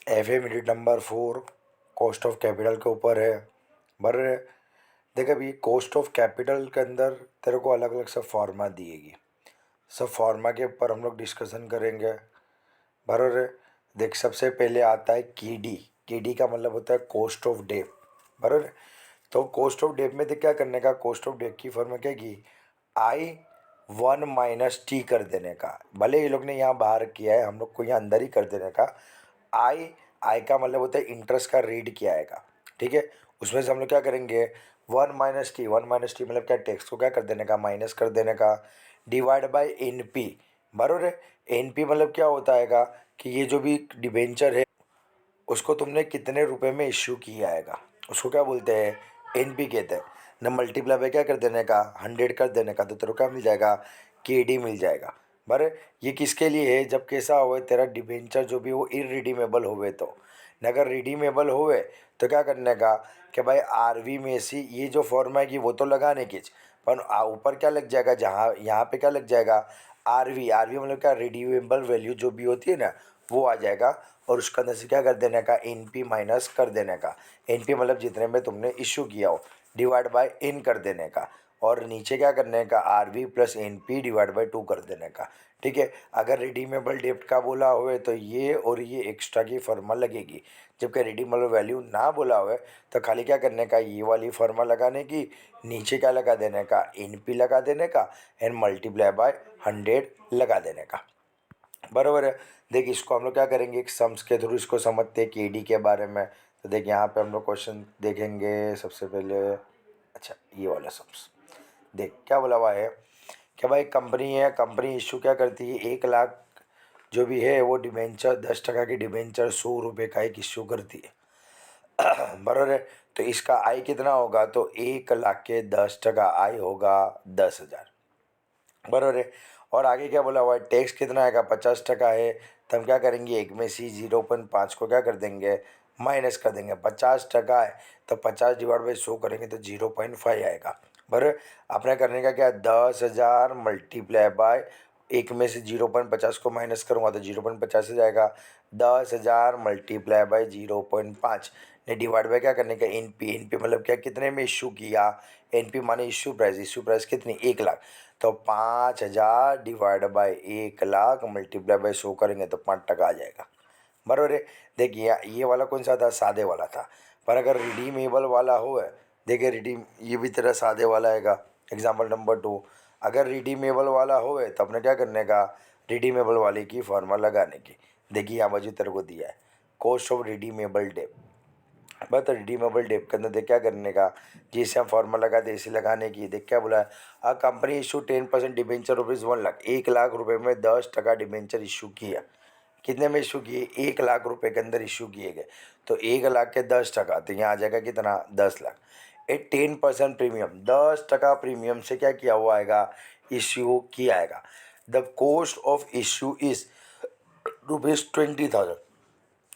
F a minute number 4 cost of capital के ऊपर है। बराबर है। देख अभी कॉस्ट ऑफ कैपिटल के अंदर तेरे को अलग अलग सब फार्मा दिएगी, सब फार्मा के ऊपर हम लोग डिस्कशन करेंगे। बराबर है। देख सबसे पहले आता है के डी का मतलब होता है कॉस्ट ऑफ डेप। बराबर है। तो कॉस्ट ऑफ डेप में देख क्या करने का, कॉस्ट ऑफ डेप की फॉर्मूला क्या की, आई 1 - टी कर देने का। भले ये लोग ने यहाँ बाहर किया है, हम लोग को यहाँ अंदर ही कर देने का। आई आई का मतलब होता है इंटरेस्ट का रेट क्या आएगा। ठीक है। उसमें से हम लोग क्या करेंगे, 1 - टी, 1 - टी मतलब क्या, टैक्स को क्या कर देने का, माइनस कर देने का, डिवाइड बाय एन पी। बराबर है। एन पी मतलब क्या होता है कि ये जो भी डिबेंचर है उसको तुमने कितने रुपए में इश्यू किया आएगा, उसको क्या बोलते हैं, एनपी कहते हैं ना। मल्टीप्लाई बाय क्या कर देने का, 100 कर देने का, तो तेरे को क्या मिल जाएगा, केडी मिल जाएगा। बरे ये किसके लिए है, जब कैसा होवे तेरा डिबेंचर जो भी वो इरिडीमेबल होवे तो। न अगर रिडीमेबल होवे तो क्या करने का कि भाई आरवी में से ये जो फॉर्म है कि वो तो लगाने की, पर ऊपर क्या लग जाएगा, जहाँ यहाँ पे क्या लग जाएगा, आरवी। आरवी मतलब क्या, रिडीमेबल वैल्यू जो भी होती है ना वो आ जाएगा। और उसके अंदर से क्या कर देने का, एनपी माइनस कर देने का। एनपी मतलब जितने में तुमने इशू किया हो, डिवाइड बाय इन कर देने का। और नीचे क्या करने का, RV plus NP divide by 2 कर देने का। ठीक है। अगर रिडीमेबल डेप्ट का बोला हुए तो ये और ये एक्स्ट्रा की फर्मा लगेगी। जबकि रिडीमेबल वैल्यू ना बोला हुए तो खाली क्या करने का, ये वाली फर्मा लगाने की, नीचे क्या लगा देने का, एनपी लगा देने का, एंड मल्टीप्लाई बाय 100 लगा देने का। बराबर है। देख इसको हम लोग क्या करेंगे, एक सम्स के थ्रू इसको समझते हैं केडी के बारे में। तो देख यहाँ पे हम लोग क्वेश्चन देखेंगे सबसे पहले। अच्छा ये वाला सम्स देख क्या बोला हुआ है कि भाई कंपनी है, कंपनी इशू क्या करती है, 1 लाख जो भी है वो डिबेंचर, 10% की डिबेंचर 100 रुपये का एक इशू करती है। बराबर है। तो इसका आई कितना होगा, तो 1 लाख के 10% आई होगा 10,000। बराबर है। और आगे क्या बोला हुआ है, टैक्स कितना आएगा, 50% है। तो हम क्या करेंगे, एक में से 0.5 को क्या कर देंगे, माइनस कर देंगे। 50% है तो 50 डिवाइड बाई 100 करेंगे तो 0.5 आएगा। बराबर। अपने करने का क्या, 10,000 मल्टीप्लाई बाय, एक में से 0.50 को माइनस करूँगा तो 0.50 हो जाएगा। 10,000 मल्टीप्लाई बाय 0.5 ने डिवाइड बाय क्या करने का, एन पी मतलब क्या, कितने में इशू किया, एन पी माने इशू प्राइस कितनी, 1 लाख। तो 5,000 divide by 1 lakh multiply by 100 करेंगे तो 5% आ जाएगा। बराबर है। देखिए ये वाला कौन सा था, सादे वाला था। पर अगर रिडीमेबल वाला हो, देखिए रिडीम ये भी तेरा सादे वाला आएगा। एग्जाम्पल नंबर 2, अगर रिडीमेबल वाला हो तो अपने क्या करने का, रिडीमेबल वाले की फॉर्मूला लगाने की। देखिए यहाँ बाजू तेरे को दिया है, कॉस्ट ऑफ रिडीमेबल डेप। बस रिडीमेबल डेप के अंदर देख क्या करने का, जैसे हम फॉर्मूला लगाते ऐसे लगाने की। देख क्या बोला है, a company issue 10% debenture rupees 1 lakh, 1 lakh रुपए में 10% डिबेंचर इशू किया। कितने में इशू किए, 1 लाख रुपए के अंदर इशू किए गए। तो 1 लाख के 10%, तो यहाँ आ जाएगा कितना, 10 लाख। 10% प्रीमियम, 10% प्रीमियम से क्या किया हुआ आएगा, इश्यू किया आएगा। The cost of issue is ₹20,000।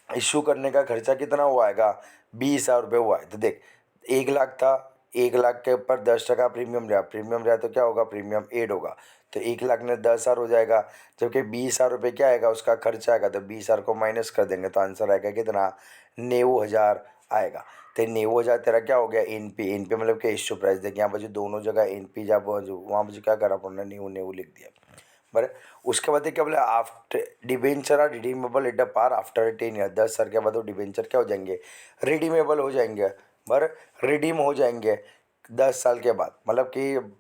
Issue करने का खर्चा कितना हुआ आएगा, 20,000 रुपये हुआ है। तो देख 1 लाख था, 1 लाख के ऊपर 10% प्रीमियम रहा तो क्या होगा, प्रीमियम एड होगा। तो 1 लाख ने 10,000 हो जाएगा। जबकि 20,000 रुपये क्या आएगा, उसका खर्चा आएगा। तो 20,000 को माइनस कर देंगे तो आंसर आएगा कितना, 90,000 आएगा। तो 90,000 तेरा क्या हो गया, एन पी मतलब क्या, इश्यू प्राइस। देखिए यहाँ पर जो दोनों जगह एन पी जब वहाँ पर क्या करा अपने, न्यू न्यू लिख दिया। बराबर। उसके बाद क्या बोला, after debenture are redeemable at the par after 10 year. 10 साल के बाद वो डिबेंचर क्या हो जाएंगे, रिडीमेबल हो जाएंगे। बराबर, रिडीम हो जाएंगे 10 साल के बाद। मतलब कि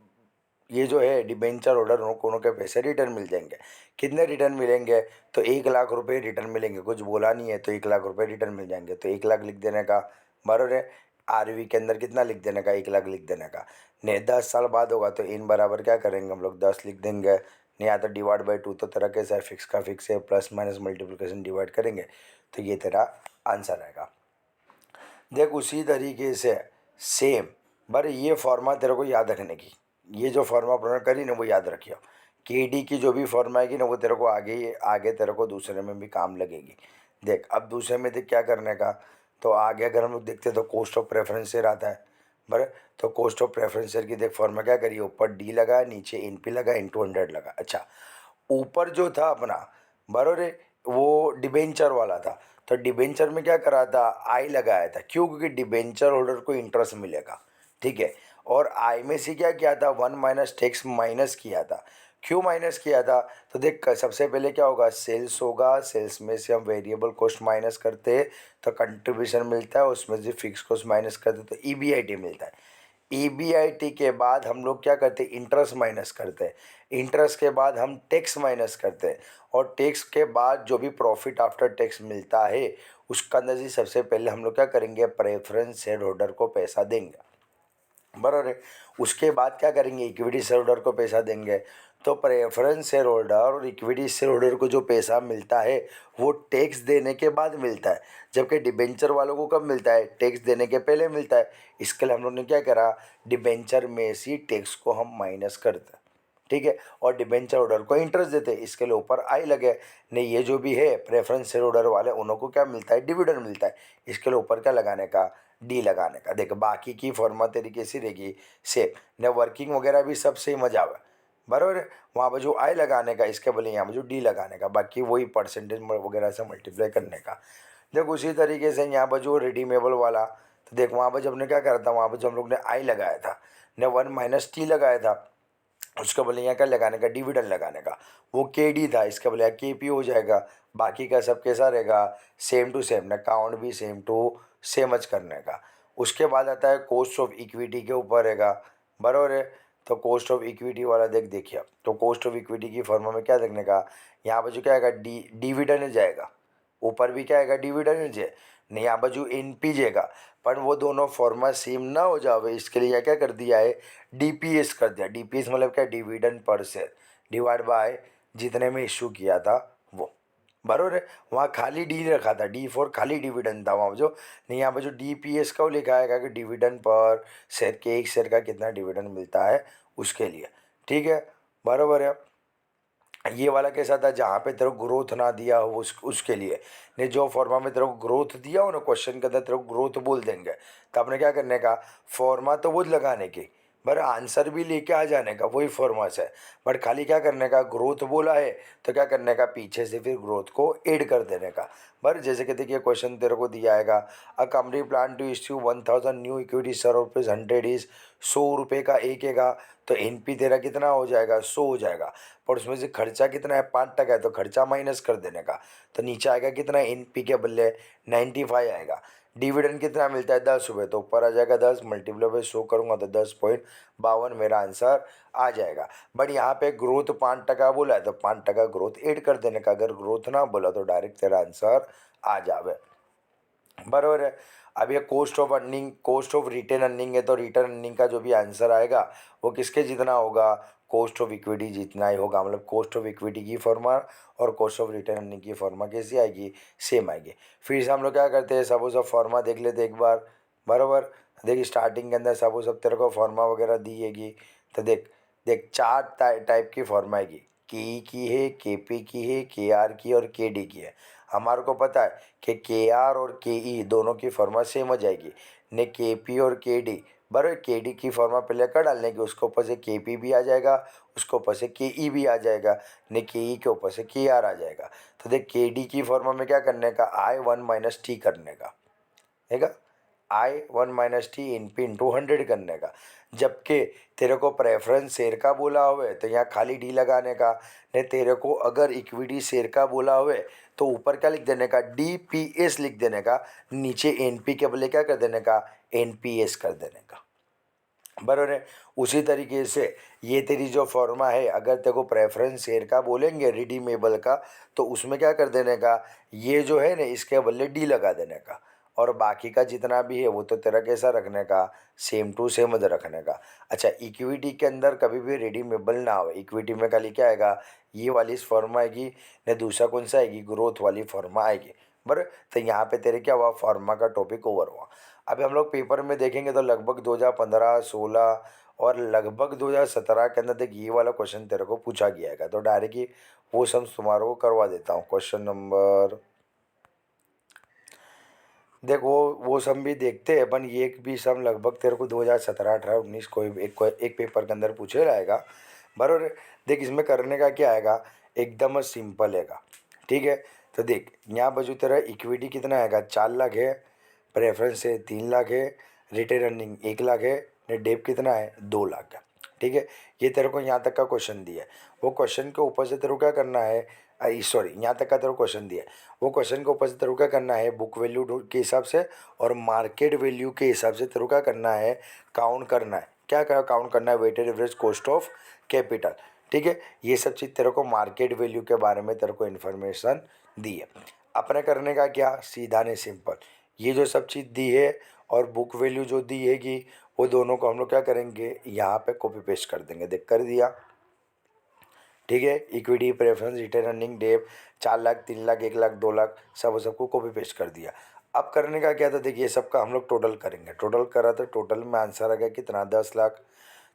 ये जो है डिबेंचर होल्डर उनको के पैसे रिटर्न मिल जाएंगे। कितने रिटर्न मिलेंगे, तो 1 लाख रुपए रिटर्न मिलेंगे। कुछ बोला नहीं है तो 1 लाख रुपए रिटर्न मिल जाएंगे। तो 1 लाख लिख देने का। बराबर है। आरवी के अंदर कितना लिख देने का, 1 लाख लिख देने का। नहीं 10 साल बाद होगा तो इन बराबर क्या करेंगे हम लोग, 10 लिख देंगे। नहीं आता डिवाइड बाई 2, तो तेरा कैसा है, फिक्स का फिक्स है, प्लस माइनस मल्टीप्लिकेशन डिवाइड करेंगे तो ये तेरा आंसर आएगा। देख उसी तरीके से सेम, बड़े ये फॉर्मा तेरे को याद रखने की, ये जो फॉर्मा अपने करी ना वो याद रखियो। के डी की जो भी फॉर्मा आएगी ना वो तेरे को आगे आगे तेरे को दूसरे में भी काम लगेगी। देख अब दूसरे में देख क्या करने का, तो आगे अगर हम लोग देखते तो कॉस्ट ऑफ प्रेफरेंसर आता है। बराबर। तो कॉस्ट ऑफ प्रेफरेंसर की देख फॉर्मा क्या करिए, ऊपर डी लगा, नीचे एन पी लगा, इंटू 100 लगा। अच्छा ऊपर जो था अपना, बराबर है, वो डिबेंचर वाला था, तो डिबेंचर में क्या करा था, आई लगाया था। क्यों? क्योंकि डिबेंचर होल्डर को इंटरेस्ट मिलेगा, ठीक है। और आई में से क्या किया था, 1 माइनस टैक्स माइनस किया था। क्यों माइनस किया था? तो देख सबसे पहले क्या होगा, सेल्स होगा, सेल्स में से हम वेरिएबल कॉस्ट माइनस करते हैं तो कंट्रीब्यूशन मिलता है, उसमें से फिक्स कॉस्ट माइनस करते तो ईबीआईटी मिलता है। ईबीआईटी के बाद हम लोग क्या करते हैं, इंटरेस्ट माइनस करते हैं। इंटरेस्ट के बाद हम टैक्स माइनस करते हैं, और टैक्स के बाद जो भी प्रॉफिट आफ्टर टैक्स मिलता है उसका अंदर से सबसे पहले हम लोग क्या करेंगे, प्रेफरेंस शेयर होल्डर को पैसा देंगे, बराबर है। उसके बाद क्या करेंगे, इक्विटी शेयर होल्डर को पैसा देंगे। तो प्रेफरेंस शेयर होल्डर और इक्विटी शेयर होल्डर को जो पैसा मिलता है वो टैक्स देने के बाद मिलता है, जबकि डिबेंचर वालों को कब मिलता है, टैक्स देने के पहले मिलता है। इसके लिए हम लोग ने क्या करा, डिबेंचर में से टैक्स को हम माइनस करते हैं, ठीक है, और डिबेंचर होल्डर को इंटरेस्ट देते हैं। इसके लिए ऊपर आई लगे, नहीं ये जो भी है प्रेफरेंस शेयर होल्डर वाले उनको क्या मिलता है, डिविडेंड मिलता है। इसके लिए ऊपर क्या लगाने का, डी लगाने का। देख बाकी की फॉर्मा तरीके से रहेगी सेम, ने वर्किंग वगैरह भी सब सेम हो जावे, बराबर है। वहाँ पर जो आई लगाने का, इसके बोले यहाँ पर जो डी लगाने का, बाकी वही परसेंटेज वगैरह से मल्टीप्लाई करने का। देख उसी तरीके से यहाँ पर जो रिडीमेबल वाला, तो देख वहाँ पर जब ने क्या करा था, वहाँ पर जब हम लोग ने आई लगाया था, ने 1 माइनस टी लगाया था, उसका बोले यहाँ क्या लगाने का, डिविडेंड लगाने का, वो के डी था, इसका बोले के पी हो जाएगा। बाकी का सब कैसा रहेगा, सेम टू सेम, ना काउंट भी सेम टू सेमच करने का। उसके बाद आता है कॉस्ट ऑफ इक्विटी के ऊपर रहेगा, बराबर है। तो कॉस्ट ऑफ इक्विटी वाला देखिए, तो कॉस्ट ऑफ इक्विटी की फॉर्मा में क्या देखने का, यहाँ पर जो क्या आएगा, डिविडेंड जाएगा, ऊपर भी क्या आएगा, डिविडेंड है, नहीं यहाँ पर जो एन पी जाएगा। पर वो दोनों फॉर्मा सेम ना हो जावे, इसके लिए क्या कर दिया है, डीपीएस कर दिया। डीपीएस मतलब क्या, dividend per share divide by जितने में इशू किया था वो, बरोबर है। वहाँ खाली डी रखा था, डी फॉर खाली डिविडेंड था वहाँ जो, नहीं यहाँ पर जो डीपीएस का वो लिखा आएगा कि डिविडेंड पर शेयर के एक शेयर का कितना डिविडेंड मिलता है उसके लिए, ठीक है, बरोबर है। ये वाला कैसा था, जहाँ पे तेरे को ग्रोथ ना दिया हो उसके लिए, ने जो फॉर्मा में तेरे को ग्रोथ दिया हो ना, क्वेश्चन के अंदर तेरे को ग्रोथ बोल देंगे, तो आपने क्या करने का, फॉर्मा तो वो लगाने की, पर आंसर भी लेके आ जाने का वही फॉर्मा से, बट खाली क्या करने का, ग्रोथ बोला है तो क्या करने का, पीछे से फिर ग्रोथ को ऐड कर देने का। पर जैसे कि देखिए क्वेश्चन तेरे को दिया आएगा, a company plan to issue 1000 new equity share rupees 100 is, 100 रुपये का एक है, तो एनपी तेरा कितना हो जाएगा, 100 हो जाएगा। पर उसमें से खर्चा कितना है, 5% है, तो खर्चा माइनस कर देने का, तो नीचे आएगा कितना, एनपी के बदले 95 आएगा। डिविडेंड कितना मिलता है, 10 रुपये, तो ऊपर आ जाएगा 10 मल्टीप्लाई बाई 100 करूँगा तो 10.52 मेरा आंसर आ जाएगा। बट यहाँ पे ग्रोथ 5% बोला है तो 5% ग्रोथ ऐड कर देने का, अगर ग्रोथ ना बोला तो डायरेक्ट तेरा आंसर आ जावे, बराबर है। अब ये cost of earning, cost of retain earning है, तो रिटर्न अर्निंग का जो भी आंसर आएगा वो किसके जितना होगा, कॉस्ट ऑफ इक्विटी जितना ही होगा। मतलब कॉस्ट ऑफ इक्विटी की फॉर्मा और कॉस्ट ऑफ रिटर्न अर्निंग की फॉर्मा कैसी आएगी, सेम आएगी। फिर से हम लोग क्या करते हैं, सपोज सब फॉर्मा देख लेते एक बार, बराबर। देखिए स्टार्टिंग के अंदर सपोज सब तेरे को फॉर्मा वगैरह दिएगी, तो देख देख चार टाइप की फॉर्मा आएगी, के ई की है, के पी की है, के आर की और के डी की है। हमारे को पता है कि के आर और के ई दोनों की फॉर्मा सेम हो जाएगी, ने के पी और के डी, बराबर। के डी की फॉर्मा पहले कर डालने की, उसके ऊपर से के पी भी आ जाएगा, उसके ऊपर से के ई भी आ जाएगा, ने के ई के ऊपर से के आर आ जाएगा। तो देख के डी की फॉर्मा में क्या करने का, आई 1 माइनस टी करने का, है का, आई 1 minus T in P into 100 करने का। जबकि तेरे को प्रेफरेंस शेयर का बोला हुए तो यहाँ खाली डी लगाने का, ने तेरे को अगर इक्विटी शेयर का बोला हुए तो ऊपर क्या लिख देने का, डी पी एस लिख देने का, नीचे एन पी के बदले क्या कर देने का, एन पी एस कर देने का, बराबर है। उसी तरीके से ये तेरी जो फॉर्मा है, अगर तेरे को प्रेफरेंस शेयर का बोलेंगे रिडीमेबल का, तो उसमें क्या कर देने का, ये जो है ना इसके बदले डी लगा देने का, और बाकी का जितना भी है वो तो तेरा कैसा रखने का, सेम टू सेम रखने का। अच्छा इक्विटी के अंदर कभी भी रिडीमेबल ना हो, इक्विटी में खाली क्या आएगा, ये वाली फॉर्मा आएगी, ने दूसरा कौन सा आएगी, ग्रोथ वाली फॉर्मा आएगी, बराबर। तो यहाँ पे तेरे क्या हुआ, फॉर्मा का टॉपिक ओवर हुआ। अभी हम लोग पेपर में देखेंगे तो लगभग 2015, 16 और लगभग 2017 के अंदर देख ये वाला क्वेश्चन तेरे को पूछा गया है, तो डायरेक्ट ही वो सम तुम्हारे को करवा देता हूँ। क्वेश्चन नंबर देख वो सम भी देखते हैं अपन, ये भी सम लगभग तेरे को 2017, 18, 19 एक पेपर के अंदर पूछे रहेगा, बराबर। देख इसमें करने का क्या आएगा, एकदम सिंपल हैगा, ठीक है। तो देख यहाँ बाजू तेरा इक्विटी कितना आएगा, 4 लाख है, प्रेफरेंस है 3 लाख है, रिटेन अर्निंग 1 लाख है, नेट डेप कितना है 2 लाख है। ठीक है, ये तेरे को यहाँ तक का क्वेश्चन दिया है। वो क्वेश्चन के ऊपर से तेरे को क्या करना है, सॉरी यहाँ तक का तेरे को क्वेश्चन दिया है, वो क्वेश्चन के ऊपर से तेरे को क्या करना है, बुक वैल्यू के हिसाब से और मार्केट वैल्यू के हिसाब से तेरे को क्या करना है, काउंट करना है। क्या क्या काउंट करना है, weighted average cost of capital. ठीक है, ये सब चीज़ तेरे को मार्केट वैल्यू के बारे में तेरे को इन्फॉर्मेशन दी है। अपने करने का क्या, सीधा ने सिंपल, ये जो सब चीज़ दी है और बुक वैल्यू जो दी हैगी, वो दोनों को हम लोग क्या करेंगे, यहाँ पे कॉपी पेस्ट कर देंगे। देख कर दिया। ठीक है, equity, preference, retain earning, debt, 4 lakh, 3 lakh, 1 lakh, 2 lakh, सबको कॉपी पेस्ट कर दिया। अब करने का क्या था, देखिए सबका हम लोग टोटल करेंगे। टोटल करा तो टोटल में आंसर आ गया कितना, 10 लाख।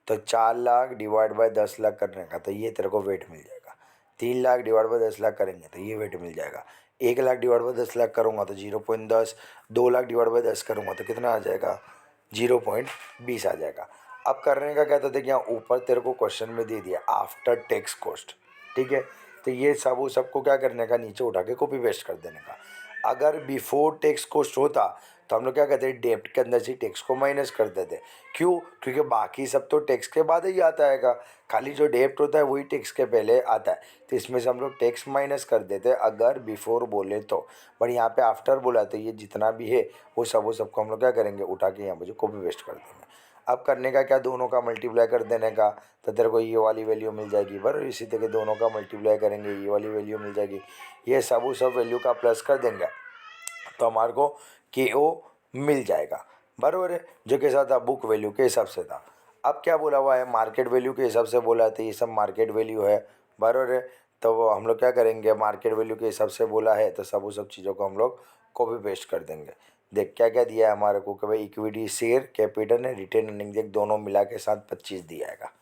तो 4 लाख डिवाइड बाय 10 लाख करने का, तो ये तेरे को वेट मिल जाएगा। 3 लाख डिवाइड बाय 10 लाख करेंगे तो ये वेट मिल जाएगा। 1 लाख डिवाइड बाय 10 लाख करूँगा तो 0.10, 2 लाख डिवाइड बाय 10 करूँगा तो कितना आ जाएगा, 0.20 आ जाएगा। अब करने का क्या था, देखिए यहाँ ऊपर तेरे को क्वेश्चन में दे दिया आफ्टर टैक्स कॉस्ट। ठीक है, तो ये सब वो सबको क्या करने का, नीचे उठा के कॉपी पेस्ट कर देने का। अगर बिफोर टैक्स कॉस्ट होता तो हम लोग क्या कहते हैं, डेब्ट के अंदर से टैक्स को माइनस कर देते। क्यों, क्योंकि बाकी सब तो टैक्स के बाद ही आता है, खाली जो डेब्ट होता है वही टैक्स के पहले आता है। तो इसमें से हम लोग टैक्स माइनस कर देते अगर बिफोर बोले तो। बट यहाँ पे आफ्टर बोला तो ये जितना भी है वो सबको हम लोग क्या करेंगे, उठा के यहाँ पे जो कॉपी पेस्ट कर देंगे। अब करने का क्या, दोनों का मल्टीप्लाई कर देने का, तो तेरे को ये वाली वैल्यू मिल जाएगी। बराबर, इसी तरह दोनों का मल्टीप्लाई करेंगे, ये वाली वैल्यू मिल जाएगी। ये सब वैल्यू का प्लस कर देंगे तो हमारे को के ओ मिल जाएगा। बराबर है, जो के साथ था बुक वैल्यू के हिसाब से था। अब क्या बोला हुआ है, मार्केट वैल्यू के हिसाब से बोला है, तो ये सब मार्केट वैल्यू है। बराबर है, तो वो हम लोग क्या करेंगे, मार्केट वैल्यू के हिसाब से बोला है तो सब चीज़ों को हम लोग कॉपी पेस्ट कर देंगे। देख क्या क्या दिया है हमारे को, कि भाई इक्विटी, शेयर कैपिटल ने रिटेन अर्निंग, देख दोनों मिला के साथ 25 दिया है।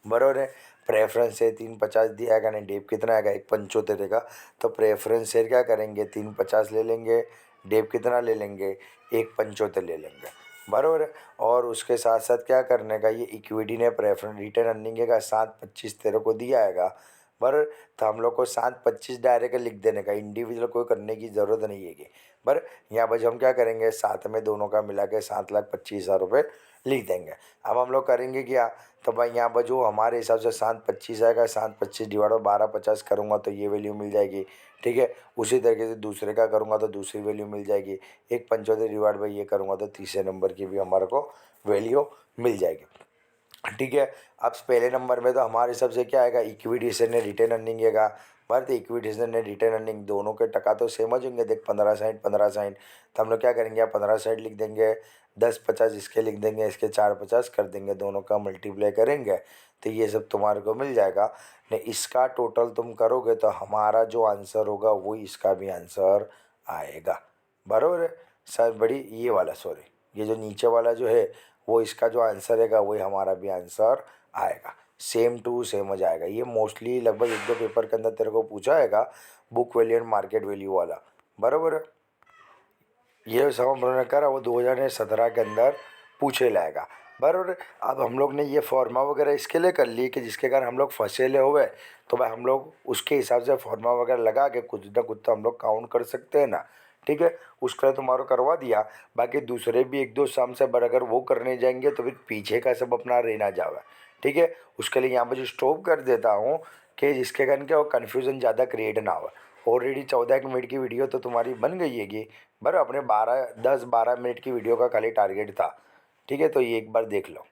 बराबर है, प्रेफरेंस से 350 दिया है, नहीं डेप कितना आएगा, 175 का। तो प्रेफरेंस शेयर क्या करेंगे, 350 ले लेंगे, डेप कितना ले लेंगे, 175 ले लेंगे। बराबर है, और उसके साथ साथ क्या करने का, ये इक्विटी ने प्रेफरेंस रिटेन अर्निंग का 725 तेरे को दिया है। बराबर, तो हम लोग को 725 डायरेक्ट लिख देने का, इंडिविजुअल कोई करने की ज़रूरत नहीं है। पर यहाँ पर हम क्या करेंगे, साथ में दोनों का मिला के 7,25,000 रुपये लिख देंगे। अब हम लोग करेंगे क्या, तो भाई यहाँ पर जो हमारे हिसाब से 725 आएगा, 725 डिवाइड बाई 1250 करूँगा तो ये वैल्यू मिल जाएगी। ठीक है, उसी तरीके से दूसरे का करूँगा तो दूसरी वैल्यू मिल जाएगी। 175 डिवाइड बाई ये करूँगा तो तीसरे नंबर की भी हमारे को वैल्यू मिल जाएगी। ठीक है, अब पहले नंबर में तो हमारे हिसाब से क्या आएगा, इक्विटी से ने रिटेन अर्निंग है। भारतीय इक्विटी से ने रिटेन अर्निंग दोनों के टका तो सेम हो जाएंगे। देख 15 60 15 60, तो हम लोग क्या करेंगे, 15 60 लिख देंगे, 10 50 इसके लिख देंगे, इसके 4 50 कर देंगे, दोनों का मल्टीप्लाई करेंगे तो ये सब तुम्हारे को मिल जाएगा। ने इसका टोटल तुम करोगे तो हमारा जो आंसर होगा वही इसका भी आंसर आएगा। बराबर है सर, बड़ी ये वाला, सॉरी ये जो नीचे वाला जो है वो इसका जो आंसर रहेगा वही हमारा भी आंसर आएगा। सेम टू सेम हो जाएगा। ये मोस्टली लगभग 1 2 पेपर के अंदर तेरे को पूछा आएगा, book value and market value वाला। बराबर है, ये सब हम लोगों ने करा वो 2017 के अंदर पूछे लाएगा। बराबर, अब हम लोग ने ये फॉर्मा वगैरह इसके लिए कर ली कि जिसके कारण हम लोग फंसेले हुए, तो भाई हम लोग उसके हिसाब से फॉर्मा वगैरह लगा के कुछ ना कुछ तो हम लोग काउंट कर सकते हैं ना। ठीक है, उसके लिए तुम्हारा करवा दिया। बाकी दूसरे भी 1 2 सम से बड़ अगर वो करने जाएंगे तो फिर पीछे का सब अपना रहना जावे। ठीक है, उसके लिए यहाँ पर जो स्टॉप कर देता हूँ कि जिसके कारण क्या हो, कन्फ्यूज़न ज़्यादा क्रिएट ना हो। ऑलरेडी 14 मिनट की वीडियो तो तुम्हारी बन गई है। बराबर, अपने 10 12 मिनट की वीडियो का खाली टारगेट था। ठीक है, तो ये एक बार देख लो।